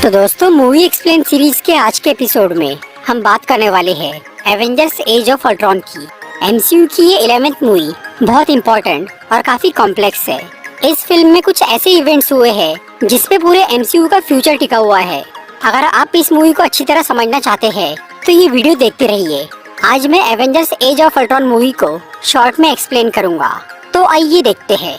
तो दोस्तों, movie explain series के आज के एपिसोड में हम बात करने वाले हैं एवेंजर्स एज ऑफ अल्ट्रॉन की। एमसीयू की ये 11th मूवी बहुत इम्पोर्टेंट और काफी कॉम्प्लेक्स है। इस फिल्म में कुछ ऐसे इवेंट्स हुए हैं जिसपे पूरे एमसीयू का फ्यूचर टिका हुआ है। अगर आप इस मूवी को अच्छी तरह समझना चाहते हैं तो ये वीडियो देखते रहिए। आज मैं Avengers Age of Ultron movie को शॉर्ट में एक्सप्लेन करूंगा, तो आइए देखते हैं।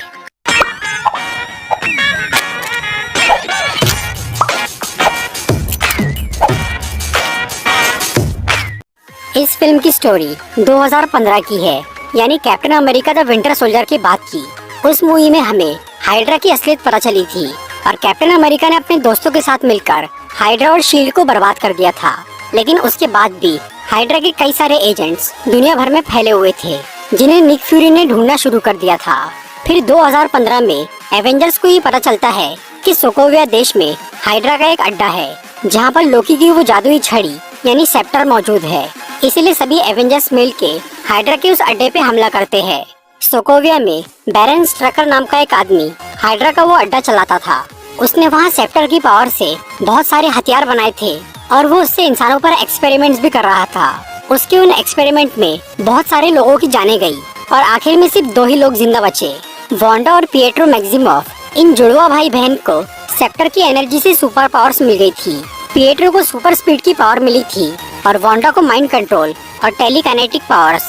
इस फिल्म की स्टोरी 2015 की है, यानी captain America the winter soldier के बाद की। उस मूवी में हमें हाइड्रा की असलियत पता चली थी और कैप्टन अमेरिका ने अपने दोस्तों के साथ मिलकर हाइड्रा और शील्ड को बर्बाद कर दिया था। लेकिन उसके बाद भी हाइड्रा के कई सारे एजेंट्स दुनिया भर में फैले हुए थे, जिन्हें निक फ्यूरी ने ढूंढना शुरू कर दिया था। फिर 2015 में एवेंजर्स को ये पता चलता है कि सोकोविया देश में हाइड्रा का एक अड्डा है, जहाँ पर लोकी की वो जादुई छड़ी यानी सेप्टर मौजूद है। इसीलिए सभी एवेंजर्स मिल के हाइड्रा के उस अड्डे पे हमला करते हैं। सोकोविया में बैरन स्ट्रकर नाम का एक आदमी हाइड्रा का वो अड्डा चलाता था। उसने वहाँ सेप्टर की पावर से बहुत सारे हथियार बनाए थे और वो उससे इंसानों पर एक्सपेरिमेंट्स भी कर रहा था। उसके उन एक्सपेरिमेंट में बहुत सारे लोगों की जाने गई और आखिर में सिर्फ 2 ही लोग जिंदा बचे, वांडा और पिएट्रो मैक्सिमोफ। इन जुड़वा भाई बहन को सेप्टर की एनर्जी से सुपर पावर्स मिल गई थी। पिएट्रो को सुपर स्पीड की पावर मिली थी और वांडा को माइंड कंट्रोल और टेलीकाइनेटिक पावर्स।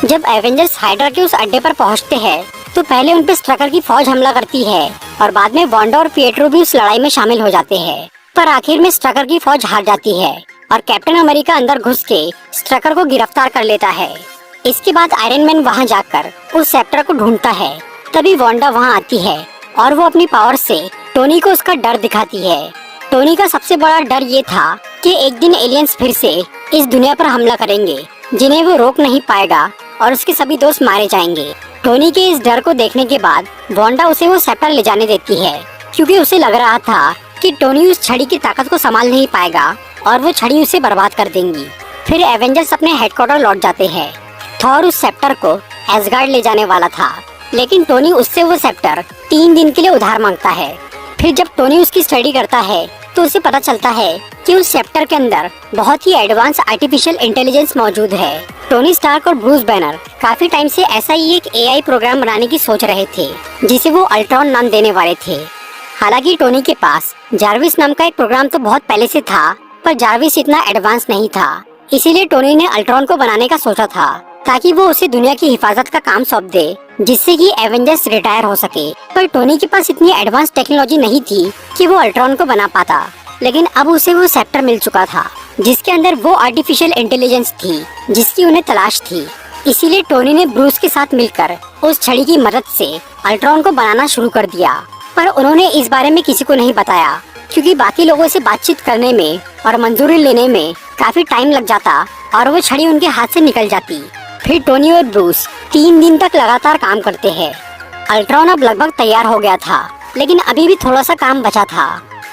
जब एवेंजर्स हाइड्रा के उस अड्डे पर पहुंचते हैं तो पहले उन पे स्ट्रकर की फौज हमला करती है और बाद में वांडा और पिएट्रो भी उस लड़ाई में शामिल हो जाते हैं। पर आखिर में स्ट्रकर की फौज हार जाती है और कैप्टन अमेरिका अंदर घुस के स्ट्रकर को गिरफ्तार कर लेता है। इसके बाद आयरन मैन वहाँ जाकर उस सेप्टर को ढूंढता है। तभी वांडा वहाँ आती है और वो अपनी पावर से टोनी को उसका डर दिखाती है। टोनी का सबसे बड़ा डर ये था कि एक दिन एलियंस फिर से इस दुनिया पर हमला करेंगे, जिन्हें वो रोक नहीं पाएगा और उसके सभी दोस्त मारे जाएंगे। टोनी के इस डर को देखने के बाद वांडा उसे वो सेप्टर ले जाने देती है, क्योंकि उसे लग रहा था कि टोनी उस छड़ी की ताकत को संभाल नहीं पाएगा और वो छड़ी उसे बर्बाद कर देंगी। फिर एवेंजर्स अपने हेडक्वार्टर लौट जाते हैं। थॉर उस सेप्टर को एसगार्ड ले जाने वाला था, लेकिन टोनी उससे वो सेप्टर 3 दिन के लिए उधार मांगता है। फिर जब टोनी उसकी स्टडी करता है तो उसे पता चलता है कि उस सेप्टर के अंदर बहुत ही एडवांस आर्टिफिशियल इंटेलिजेंस मौजूद है। टोनी स्टार्क और ब्रूस बैनर काफी टाइम से ऐसा ही एक एआई प्रोग्राम बनाने की सोच रहे थे, जिसे वो अल्ट्रॉन नाम देने वाले थे। हालांकि टोनी के पास जार्विस नाम का एक प्रोग्राम तो बहुत पहले से था, पर जार्विस इतना एडवांस नहीं था। इसीलिए टोनी ने अल्ट्रॉन को बनाने का सोचा था, ताकि वो उसे दुनिया की हिफाजत का काम सौंप दे, जिससे कि एवेंजर्स रिटायर हो सके। पर टोनी के पास इतनी एडवांस टेक्नोलॉजी नहीं थी कि वो अल्ट्रॉन को बना पाता। लेकिन अब उसे वो सेप्टर मिल चुका था, जिसके अंदर वो आर्टिफिशियल इंटेलिजेंस थी जिसकी उन्हें तलाश थी। इसीलिए टोनी ने ब्रूस के साथ मिलकर उस छड़ी की मदद से अल्ट्रॉन को बनाना शुरू कर दिया। पर उन्होंने इस बारे में किसी को नहीं बताया, क्योंकि बाकी लोगों से बातचीत करने में और मंजूरी लेने में काफी टाइम लग जाता और वो छड़ी उनके हाथ से निकल जाती। फिर टोनी और ब्रूस 3 दिन तक लगातार काम करते हैं। अल्ट्रॉन अब लगभग तैयार हो गया था, लेकिन अभी भी थोड़ा सा काम बचा था।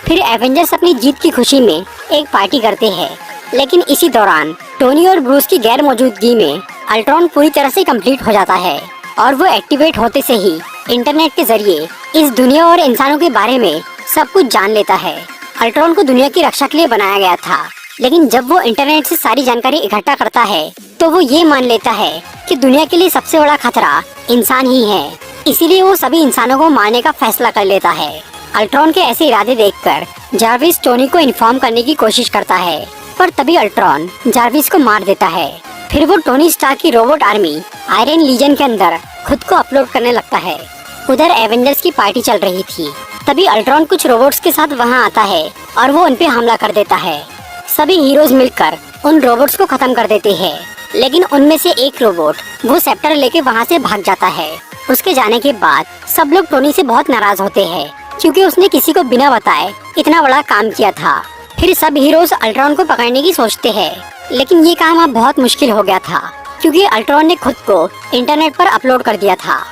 फिर एवेंजर्स अपनी जीत की खुशी में एक पार्टी करते हैं, लेकिन इसी दौरान टोनी और ब्रूस की गैर मौजूदगी में अल्ट्रॉन पूरी तरह से कंप्लीट हो जाता है और वो एक्टिवेट होते से ही इंटरनेट के जरिए इस दुनिया और इंसानों के बारे में सब कुछ जान लेता है। अल्ट्रॉन को दुनिया की रक्षा के लिए बनाया गया था, लेकिन जब वो इंटरनेट से सारी जानकारी इकट्ठा करता है तो वो ये मान लेता है कि दुनिया के लिए सबसे बड़ा खतरा इंसान ही है। इसीलिए वो सभी इंसानों को मारने का फैसला कर लेता है। अल्ट्रॉन के ऐसे इरादे देखकर जार्विस टोनी को इन्फॉर्म करने की कोशिश करता है, पर तभी अल्ट्रॉन जार्विस को मार देता है। फिर वो टोनी स्टार्क की रोबोट आर्मी आयरन लीजन के अंदर खुद को अपलोड करने लगता है। उधर एवेंजर्स की पार्टी चल रही थी। तभी अल्ट्रॉन कुछ रोबोट्स के साथ वहाँ आता है और वो उन पे हमला कर देता है। सभी हीरोज मिलकर उन रोबोट्स को खत्म कर देते हैं, लेकिन उनमें से एक रोबोट वो सेप्टर लेके वहाँ से भाग जाता है। उसके जाने के बाद सब लोग टोनी से बहुत नाराज होते हैं, क्योंकि उसने किसी को बिना बताए इतना बड़ा काम किया था। फिर सब हीरोज अल्ट्रॉन को पकड़ने की सोचते हैं, लेकिन ये काम अब बहुत मुश्किल हो गया था, क्योंकि अल्ट्रॉन ने खुद को इंटरनेट पर अपलोड कर दिया था।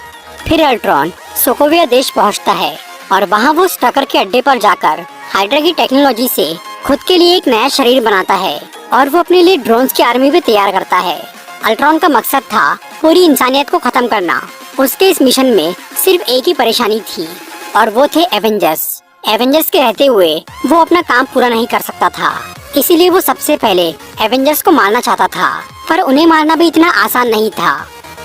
फिर अल्ट्रॉन सोकोविया देश पहुंचता है और वहां वो स्ट्रकर के अड्डे पर जाकर हाइड्रा की टेक्नोलॉजी से खुद के लिए एक नया शरीर बनाता है और वो अपने लिए ड्रोन्स की आर्मी भी तैयार करता है। अल्ट्रॉन का मकसद था पूरी इंसानियत को खत्म करना। उसके इस मिशन में सिर्फ एक ही परेशानी थी और वो थे एवेंजर्स। एवेंजर्स के रहते हुए वो अपना काम पूरा नहीं कर सकता था। इसीलिए वो सबसे पहले एवेंजर्स को मारना चाहता था, पर उन्हें मारना भी इतना आसान नहीं था।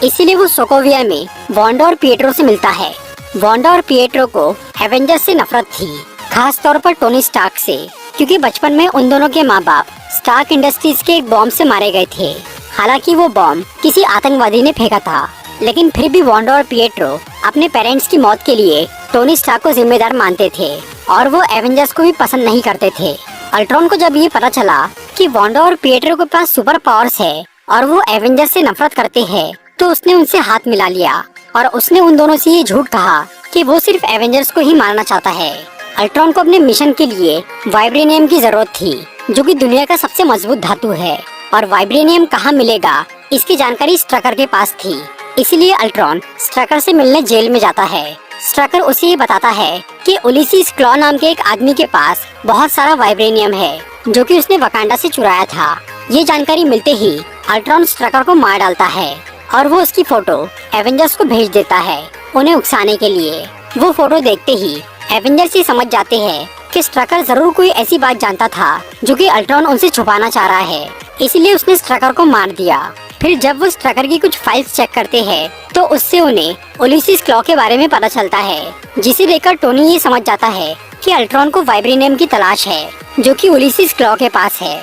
इसीलिए वो सोकोविया में वांडा और पिएट्रो से मिलता है। वांडा और पिएट्रो को एवेंजर्स से नफरत थी, खास तौर पर टोनी स्टार्क से, क्योंकि बचपन में उन दोनों के माँ बाप स्टार्क इंडस्ट्रीज के एक बॉम्ब से मारे गए थे। हालांकि वो बॉम्ब किसी आतंकवादी ने फेंका था, लेकिन फिर भी वांडा और पिएट्रो अपने पेरेंट्स की मौत के लिए टोनी स्टार्क को जिम्मेदार मानते थे और वो एवेंजर्स को भी पसंद नहीं करते थे। अल्ट्रॉन को जब ये पता चला कि वांडा और पिएट्रो के पास सुपर पावर्स है और वो एवेंजर्स से नफरत करते हैं, तो उसने उनसे हाथ मिला लिया और उसने उन दोनों से ये झूठ कहा कि वो सिर्फ एवेंजर्स को ही मारना चाहता है। अल्ट्रॉन को अपने मिशन के लिए वाइब्रेनियम की जरूरत थी, जो कि दुनिया का सबसे मजबूत धातु है, और वाइब्रेनियम कहाँ मिलेगा इसकी जानकारी स्ट्रकर के पास थी। इसीलिए अल्ट्रॉन स्ट्रकर से मिलने जेल में जाता है। स्ट्रकर उसे ये बताता है कि उलिसिस क्लॉ नाम के एक आदमी के पास बहुत सारा वाइब्रेनियम है, जो कि उसने वकांडा से चुराया था। ये जानकारी मिलते ही अल्ट्रॉन स्ट्रकर को मार डालता है और वो उसकी फोटो एवेंजर्स को भेज देता है उन्हें उकसाने के लिए। वो फोटो देखते ही एवेंजर्स ये समझ जाते हैं कि स्ट्रकर जरूर कोई ऐसी बात जानता था जो कि अल्ट्रॉन उनसे छुपाना चाह रहा है, इसलिए उसने स्ट्रकर को मार दिया। फिर जब वो स्ट्रकर की कुछ फाइल्स चेक करते हैं तो उससे उन्हें उलिसिस क्लॉ के बारे में पता चलता है, जिसे देखकर टोनी ये समझ जाता है कि अल्ट्रॉन को वाइब्रेनियम की तलाश है, जो कि उलिसिस क्लॉ के पास है।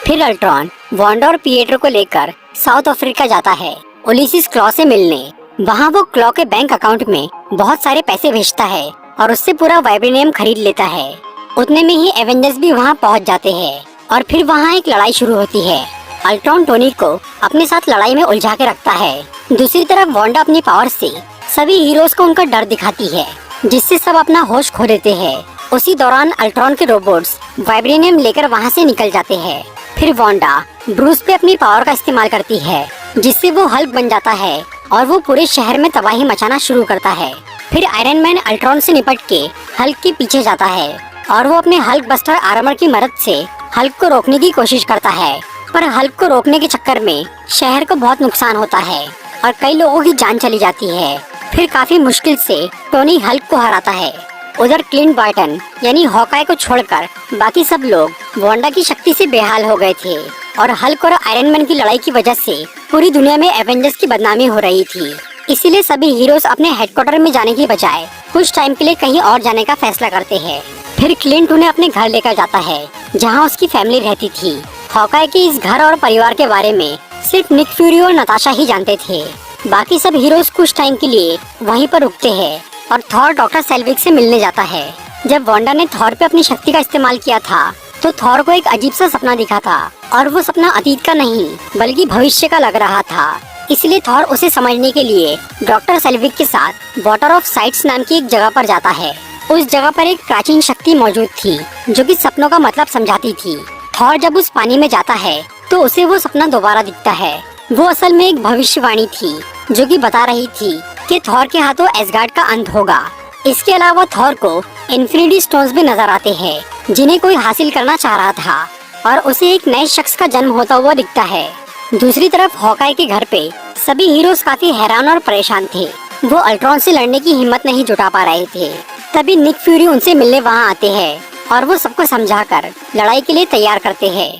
फिर अल्ट्रॉन वांडा और पिएट्रो को लेकर साउथ अफ्रीका जाता है उलिसिस क्लॉ से मिलने। वहाँ वो क्लॉ के बैंक अकाउंट में बहुत सारे पैसे भेजता है और उससे पूरा वाइब्रेनियम खरीद लेता है। उतने में ही एवेंजर्स भी वहाँ पहुँच जाते हैं और फिर वहाँ एक लड़ाई शुरू होती है। अल्ट्रॉन टोनी को अपने साथ लड़ाई में उलझा के रखता है। दूसरी तरफ वांडा अपनी पावर से सभी हीरोज को उनका डर दिखाती है, जिससे सब अपना होश खो देते हैं। उसी दौरान अल्ट्रॉन के रोबोट्स वाइब्रेनियम लेकर वहाँ से निकल जाते हैं। फिर वांडा ब्रूस पे अपनी पावर का इस्तेमाल करती है, जिससे वो हल्क बन जाता है और वो पूरे शहर में तबाही मचाना शुरू करता है। फिर आयरन मैन अल्ट्रॉन से निपट के हल्क के पीछे जाता है और वो अपने हल्क बस्टर आर्मर की मदद से हल्क को रोकने की कोशिश करता है, पर हल्क को रोकने के चक्कर में शहर को बहुत नुकसान होता है और कई लोगों की जान चली जाती है। फिर काफी मुश्किल से टोनी हल्क को हराता है। उधर क्लिंट बार्टन यानी हॉकाई को छोड़कर बाकी सब लोग वांडा की शक्ति से बेहाल हो गए थे और हल्क और आयरन मैन की लड़ाई की वजह से पूरी दुनिया में एवेंजर्स की बदनामी हो रही थी। इसीलिए सभी हीरोज अपने हेडक्वार्टर में जाने की बजाय कुछ टाइम के लिए कहीं और जाने का फैसला करते हैं। फिर क्लिंट उन्हें अपने घर लेकर जाता है, जहाँ उसकी फैमिली रहती थी। हॉकाई के इस घर और परिवार के बारे में सिर्फ निक फ्यूरी और नताशा ही जानते थे। बाकी सब हीरोज कुछ टाइम के लिए वहीं पर रुकते हैं और थॉर डॉक्टर सेल्विक से मिलने जाता है। जब वांडा ने थॉर पे अपनी शक्ति का इस्तेमाल किया था तो थॉर को एक अजीब सा सपना दिखा था और वो सपना अतीत का नहीं बल्कि भविष्य का लग रहा था। इसलिए थॉर उसे समझने के लिए डॉक्टर सेल्विक के साथ वाटर ऑफ साइट्स नाम की एक जगह पर जाता है। उस जगह पर एक प्राचीन शक्ति मौजूद थी जो कि सपनों का मतलब समझाती थी। थॉर जब उस पानी में जाता है तो उसे वो सपना दोबारा दिखता है। वो असल में एक भविष्यवाणी थी जो कि बता रही थी कि थॉर के हाथों एसगार्ड का अंत होगा। इसके अलावा थॉर को इन्फिनिटी स्टोन्स भी नजर आते हैं जिन्हें कोई हासिल करना चाह रहा था और उसे एक नए शख्स का जन्म होता हुआ दिखता है। दूसरी तरफ हॉकाई के घर पे सभी हीरोज काफी हैरान और परेशान थे। वो अल्ट्रॉन से लड़ने की हिम्मत नहीं जुटा पा रहे थे। तभी निक फ्यूरी उनसे मिलने वहाँ आते हैं और वो सबको समझाकर लड़ाई के लिए तैयार करते हैं।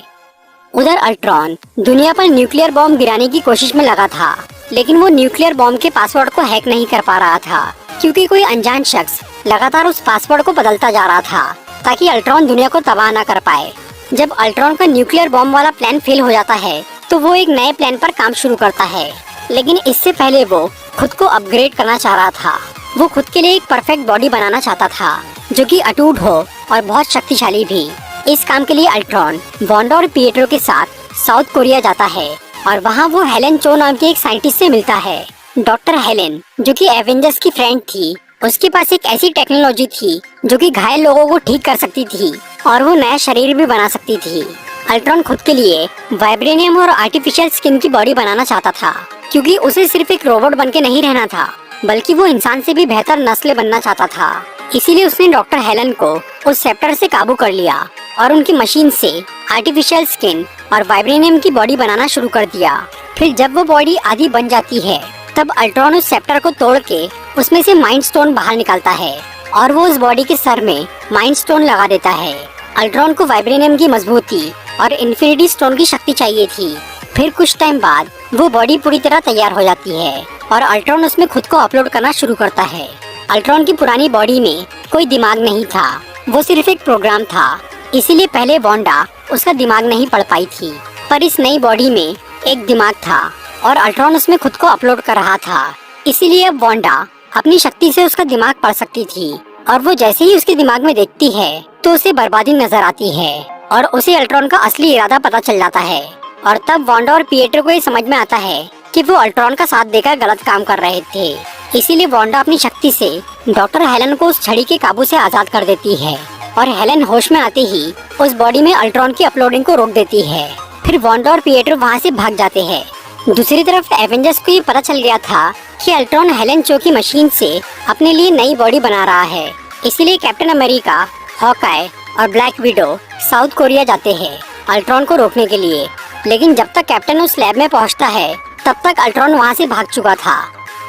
उधर अल्ट्रॉन दुनिया पर न्यूक्लियर बॉम्ब गिराने की कोशिश में लगा था, लेकिन वो न्यूक्लियर बॉम्ब के पासवर्ड को हैक नहीं कर पा रहा था क्योंकि कोई अनजान शख्स लगातार उस पासवर्ड को बदलता जा रहा था ताकि अल्ट्रॉन दुनिया को तबाह न कर पाए। जब अल्ट्रॉन का न्यूक्लियर बॉम्ब वाला प्लान फेल हो जाता है तो वो एक नए प्लान पर काम शुरू करता है, लेकिन इससे पहले वो खुद को अपग्रेड करना चाह रहा था। वो खुद के लिए एक परफेक्ट बॉडी बनाना चाहता था जो कि अटूट हो और बहुत शक्तिशाली भी। इस काम के लिए अल्ट्रॉन वांडा और पिएट्रो के साथ साउथ कोरिया जाता है और वहाँ वो हेलेन चो नाम की एक साइंटिस्ट से मिलता है। डॉक्टर हेलेन जो कि एवेंजर्स की फ्रेंड थी, उसके पास एक ऐसी टेक्नोलॉजी थी जो कि घायल लोगों को ठीक कर सकती थी और वो नया शरीर भी बना सकती थी। अल्ट्रॉन खुद के लिए वाइब्रेनियम और आर्टिफिशियल स्किन की बॉडी बनाना चाहता था क्योंकि उसे सिर्फ एक रोबोट बन के नहीं रहना था बल्कि वो इंसान से भी बेहतर नस्ल बनना चाहता था। इसीलिए उसने डॉक्टर हेलन को उस सेप्टर से काबू कर लिया और उनकी मशीन से आर्टिफिशियल स्किन और वाइब्रेनियम की बॉडी बनाना शुरू कर दिया। फिर जब वो बॉडी आधी बन जाती है तब अल्ट्रॉन उस सेप्टर को तोड़ के उसमें से माइंड स्टोन बाहर निकालता है और वो उस बॉडी के सर में माइंड स्टोन लगा देता है। अल्ट्रॉन को वाइब्रेनियम की मजबूती और इन्फिनिटी स्टोन की शक्ति चाहिए थी। फिर कुछ टाइम बाद वो बॉडी पूरी तरह तैयार हो जाती है और अल्ट्रॉन उसमें खुद को अपलोड करना शुरू करता है। अल्ट्रॉन की पुरानी बॉडी में कोई दिमाग नहीं था, वो सिर्फ एक प्रोग्राम था, इसीलिए पहले वांडा उसका दिमाग नहीं पढ़ पाई थी। पर इस नई बॉडी में एक दिमाग था और अल्ट्रॉन उसमें खुद को अपलोड कर रहा था, इसीलिए अब वांडा अपनी शक्ति से उसका दिमाग पढ़ सकती थी। और वो जैसे ही उसके दिमाग में देखती है तो उसे बर्बादी नजर आती है और उसे अल्ट्रॉन का असली इरादा पता चल जाता है। और तब वांडा और पिएट्रो को ये समझ में आता है कि वो अल्ट्रॉन का साथ देकर गलत काम कर रहे थे, इसीलिए वांडा अपनी शक्ति से डॉक्टर हेलन को उस छड़ी के काबू से आजाद कर देती है और हेलन होश में आते ही उस बॉडी में अल्ट्रॉन की अपलोडिंग को रोक देती है। फिर वांडा और पिएट्रो वहाँ से भाग जाते हैं। दूसरी तरफ एवेंजर्स को ये पता चल गया था कि अल्ट्रॉन हेलन चो की मशीन से अपने लिए नई बॉडी बना रहा है, इसीलिए कैप्टन अमेरिका, हॉकाई और ब्लैक विडो साउथ कोरिया जाते हैं अल्ट्रॉन को रोकने के लिए। लेकिन जब तक कैप्टन उस लैब में पहुंचता है तब तक अल्ट्रॉन वहां से भाग चुका था।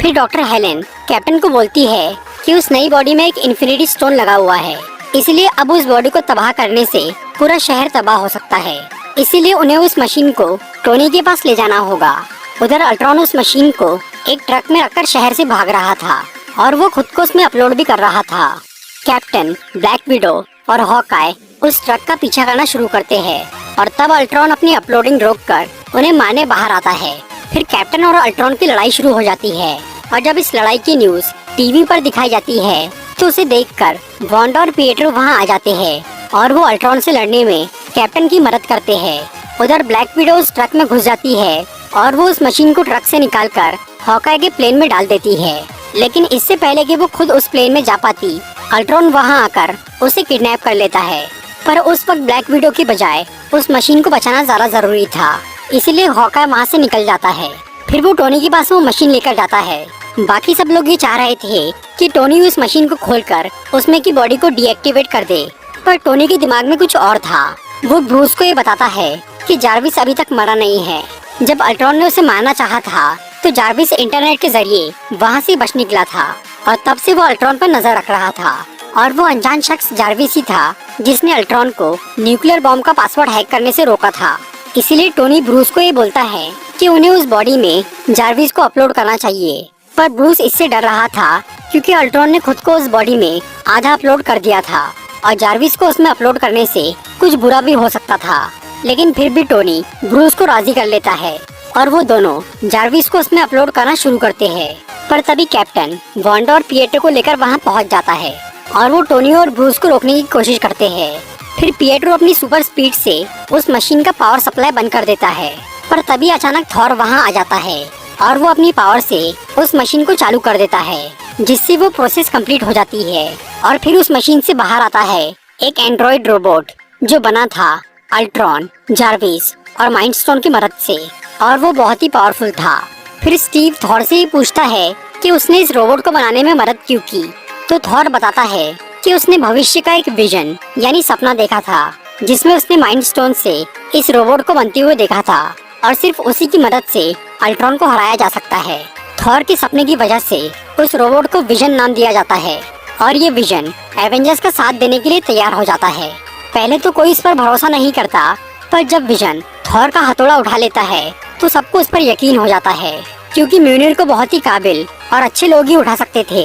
फिर डॉक्टर हेलन कैप्टन को बोलती है कि उस नई बॉडी में एक इन्फिनिटी स्टोन लगा हुआ है, इसलिए अब उस बॉडी को तबाह करने से पूरा शहर तबाह हो सकता है, इसीलिए उन्हें उस मशीन को टोनी के पास ले जाना होगा। उधर अल्ट्रॉन उस मशीन को एक ट्रक में रखकर शहर से भाग रहा था और वो खुद को उसमें अपलोड भी कर रहा था। कैप्टन, ब्लैक विडो और हॉकाई उस ट्रक का पीछा करना शुरू करते हैं और तब अल्ट्रॉन अपनी अपलोडिंग रोककर उन्हें मारने बाहर आता है। फिर कैप्टन और अल्ट्रॉन की लड़ाई शुरू हो जाती है और जब इस लड़ाई की न्यूज टीवी पर दिखाई जाती है तो उसे देखकर वांडा और पिएट्रो वहां आ जाते हैं और वो अल्ट्रॉन से लड़ने में कैप्टन की मदद करते हैं। उधर ब्लैक विडो उस ट्रक में घुस जाती है और वो उस मशीन को ट्रक से निकालकर हॉकाई के प्लेन में डाल देती है। लेकिन इससे पहले कि वो खुद उस प्लेन में जा पाती, अल्ट्रॉन वहां आकर उसे किडनैप कर लेता है। पर उस वक्त ब्लैक विडो की बजाय उस मशीन को बचाना ज्यादा जरूरी था, इसीलिए हॉकाई वहां से निकल जाता है। फिर वो टोनी के पास वो मशीन लेकर जाता है। बाकी सब लोग ये चाह रहे थे कि टोनी उस मशीन को खोलकर उसमें की बॉडी को डीएक्टिवेट कर दे, पर टोनी के दिमाग में कुछ और था। वो ब्रूस को ये बताता है कि जार्विस अभी तक मरा नहीं है। जब अल्ट्रॉन ने उसे मारना चाहा था तो जार्विस इंटरनेट के जरिए वहाँ से बच निकला था और तब से वो अल्ट्रॉन पर नजर रख रहा था और वो अनजान शख्स जार्विस ही था जिसने अल्ट्रॉन को न्यूक्लियर बॉम्ब का पासवर्ड हैक करने से रोका था। इसीलिए टोनी ब्रूस को ये बोलता है कि उन्हें उस बॉडी में जार्विस को अपलोड करना चाहिए, पर ब्रूस इससे डर रहा था क्योंकि अल्ट्रॉन ने खुद को उस बॉडी में आधा अपलोड कर दिया था और जार्विस को उसमें अपलोड करने से कुछ बुरा भी हो सकता था। लेकिन फिर भी टोनी ब्रूस को राजी कर लेता है और वो दोनों जार्विस को उसमें अपलोड करना शुरू करते हैं। पर तभी कैप्टन वांडा और पिएट्रो को लेकर वहाँ पहुँच जाता है और वो टोनी और ब्रूस को रोकने की कोशिश करते हैं। फिर पिएट्रो अपनी सुपर स्पीड से उस मशीन का पावर सप्लाई बंद कर देता है, पर तभी अचानक थॉर वहाँ आ जाता है और वो अपनी पावर से उस मशीन को चालू कर देता है, जिससे वो प्रोसेस कंप्लीट हो जाती है। और फिर उस मशीन से बाहर आता है एक एंड्रॉइड रोबोट जो बना था अल्ट्रॉन, जार्विस और माइंडस्टोन की मदद से, और वो बहुत ही पावरफुल था। फिर स्टीव थॉर से ही पूछता है कि उसने इस रोबोट को बनाने में मदद क्यों की, तो थॉर बताता है कि उसने भविष्य का एक विजन यानी सपना देखा था जिसमें उसने माइंडस्टोन से इस रोबोट को बनते हुए देखा था और सिर्फ उसी की मदद से अल्ट्रॉन को हराया जा सकता है। थॉर के सपने की वजह से उस रोबोट को विजन नाम दिया जाता है और ये विजन एवेंजर्स का साथ देने के लिए तैयार हो जाता है। पहले तो कोई इस पर भरोसा नहीं करता, पर जब विजन थॉर का हथौड़ा उठा लेता है तो सबको उस पर यकीन हो जाता है क्योंकि म्यूनिर को बहुत ही काबिल और अच्छे लोग ही उठा सकते थे।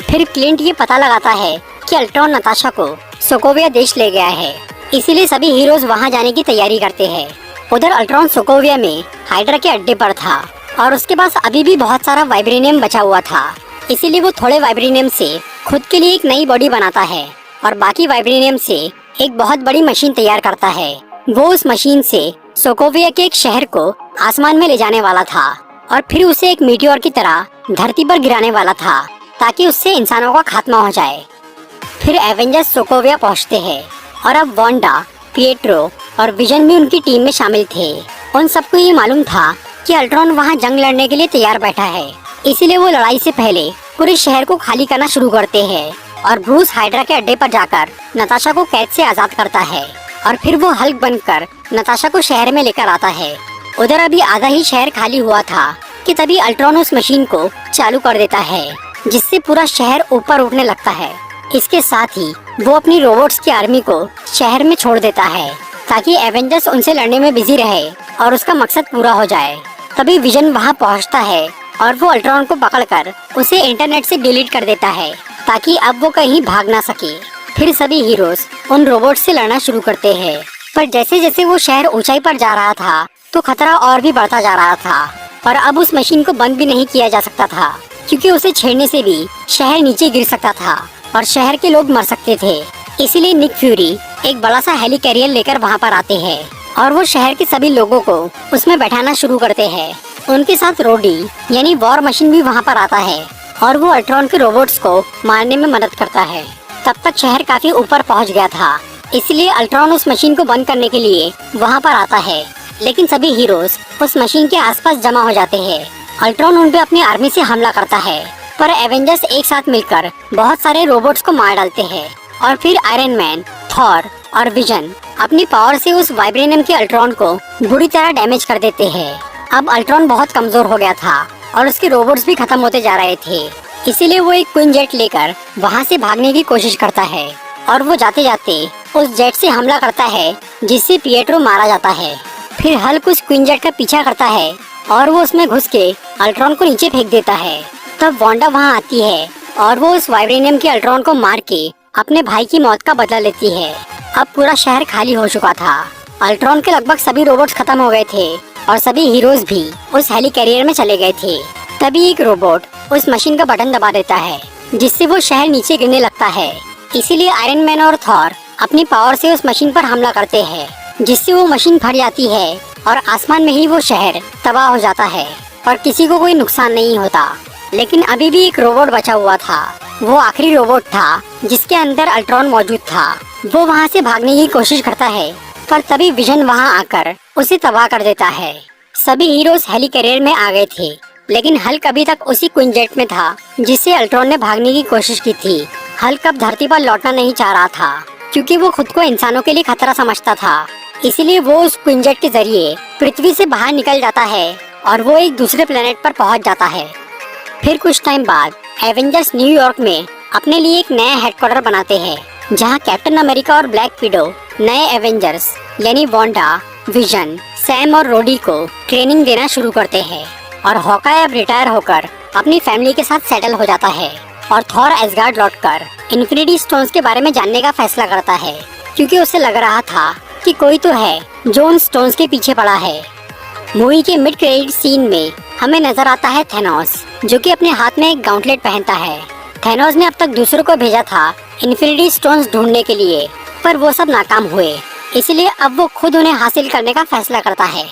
फिर क्लिंट ये पता लगाता है कि अल्ट्रॉन नताशा को सोकोविया देश ले गया है, इसीलिए सभी हीरोज वहां जाने की तैयारी करते हैं। उधर अल्ट्रॉन सोकोविया में हाइड्रा के अड्डे पर था और उसके पास अभी भी बहुत सारा वाइब्रेनियम बचा हुआ था, इसीलिए वो थोड़े वाइब्रेनियम से खुद के लिए एक नई बॉडी बनाता है और बाकी वाइब्रेनियम से एक बहुत बड़ी मशीन तैयार करता है। वो उस मशीन से सोकोविया के एक शहर को आसमान में ले जाने वाला था और फिर उसे एक मीटियोर की तरह धरती पर गिराने वाला था ताकि उससे इंसानों का खात्मा हो जाए। फिर एवेंजर्स सोकोविया पहुंचते हैं और अब वांडा, पिएट्रो और विजन भी उनकी टीम में शामिल थे। उन सबको ये मालूम था कि अल्ट्रॉन वहां जंग लड़ने के लिए तैयार बैठा है, इसीलिए वो लड़ाई से पहले पूरे शहर को खाली करना शुरू करते हैं और ब्रूस हाइड्रा के अड्डे पर जाकर नताशा को कैद से आजाद करता है और फिर वो हल्क बनकर नताशा को शहर में लेकर आता है। उधर अभी आधा ही शहर खाली हुआ था कि तभी अल्ट्रॉन उस मशीन को चालू कर देता है जिससे पूरा शहर ऊपर उठने लगता है इसके साथ ही वो अपनी रोबोट्स की आर्मी को शहर में छोड़ देता है ताकि एवेंजर्स उनसे लड़ने में बिजी रहे और उसका मकसद पूरा हो जाए। तभी विजन वहां पहुंचता है और वो अल्ट्रॉन को पकड़कर उसे इंटरनेट से डिलीट कर देता है ताकि अब वो कहीं भाग ना सके। फिर सभी हीरोज उन रोबोट से लड़ना शुरू करते हैं, पर जैसे जैसे वो शहर ऊंचाई पर जा रहा था तो खतरा और भी बढ़ता जा रहा था और अब उस मशीन को बंद भी नहीं किया जा सकता था क्योंकि उसे छेड़ने से भी शहर नीचे गिर सकता था और शहर के लोग मर सकते थे। इसीलिए निक फ्यूरी एक बड़ा सा हेली कैरियर लेकर वहाँ पर आते हैं और वो शहर के सभी लोगों को उसमें बैठाना शुरू करते हैं। उनके साथ रोडी यानी वॉर मशीन भी वहाँ पर आता है और वो अल्ट्रॉन के रोबोट्स को मारने में मदद करता है। तब तक शहर काफी ऊपर पहुँच गया था, इसलिए अल्ट्रॉन उस मशीन को बंद करने के लिए वहाँ पर आता है, लेकिन सभी हीरोज उस मशीन के आसपास जमा हो जाते हैं। अल्ट्रॉन उन पे अपनी आर्मी से हमला करता है, पर एवेंजर्स एक साथ मिलकर बहुत सारे रोबोट्स को मार डालते हैं और फिर आयरन मैन, थॉर और विजन अपनी पावर से उस वाइब्रेनियम के अल्ट्रॉन को बुरी तरह डैमेज कर देते हैं। अब अल्ट्रॉन बहुत कमजोर हो गया था और उसके रोबोट्स भी खत्म होते जा रहे थे, इसीलिए वो एक क्वीन जेट लेकर वहाँ से भागने की कोशिश करता है और वो जाते जाते उस जेट से हमला करता है जिससे पिएट्रो मारा जाता है। फिर हल्क उस क्वीन जेट का पीछा करता है और वो उसमें घुस के अल्ट्रॉन को नीचे फेंक देता है। तब वांडा वहाँ आती है और वो उस वाइब्रेनियम के अल्ट्रॉन को मार के अपने भाई की मौत का बदला लेती है। अब पूरा शहर खाली हो चुका था। अल्ट्रॉन के लगभग सभी रोबोट्स खत्म हो गए थे और सभी हीरोज भी उस हेली कैरियर में चले गए थे। तभी एक रोबोट उस मशीन का बटन दबा देता है जिससे वो शहर नीचे गिरने लगता है। इसीलिए आयरन मैन और थॉर अपनी पावर से उस मशीन पर हमला करते हैं जिससे वो मशीन फट जाती है और आसमान में ही वो शहर तबाह हो जाता है और किसी को कोई नुकसान नहीं होता। लेकिन अभी भी एक रोबोट बचा हुआ था। वो आखिरी रोबोट था जिसके अंदर अल्ट्रॉन मौजूद था। वो वहाँ से भागने की कोशिश करता है, पर तभी विजन वहाँ आकर उसे तबाह कर देता है। सभी हीरोज हेली कैरियर में आ गए थे, लेकिन हल्क अभी तक उसी क्वीन जेट में था जिससे अल्ट्रॉन ने भागने की कोशिश की थी। हल्क अब धरती पर लौटना नहीं चाह रहा था क्योंकि वो खुद को इंसानों के लिए खतरा समझता था। इसीलिए वो उस क्वीन जेट के जरिए पृथ्वी से बाहर निकल जाता है और वो एक दूसरे प्लेनेट पर पहुंच जाता है। फिर कुछ टाइम बाद एवेंजर्स न्यूयॉर्क में अपने लिए एक नया हेडक्वार्टर बनाते हैं जहां कैप्टन अमेरिका और ब्लैक विडो नए एवेंजर्स यानी वांडा, विजन, सैम और रोडी को ट्रेनिंग देना शुरू करते हैं और हॉकाई अब रिटायर होकर अपनी फैमिली के साथ सेटल हो जाता है और थॉर एसगार्ड लौटकर इन्फिनिटी स्टोन्स के बारे में जानने का फैसला करता है क्योंकि उसे लग रहा था कि कोई तो है जो उन स्टोन्स के पीछे पड़ा है। मूवी के मिड क्रेडिट सीन में हमें नजर आता है थेनोस, जो कि अपने हाथ में एक गाउंटलेट पहनता है। थेनोस ने अब तक दूसरों को भेजा था इन्फिनिटी स्टोन्स ढूंढने के लिए, पर वो सब नाकाम हुए, इसलिए अब वो खुद उन्हें हासिल करने का फैसला करता है।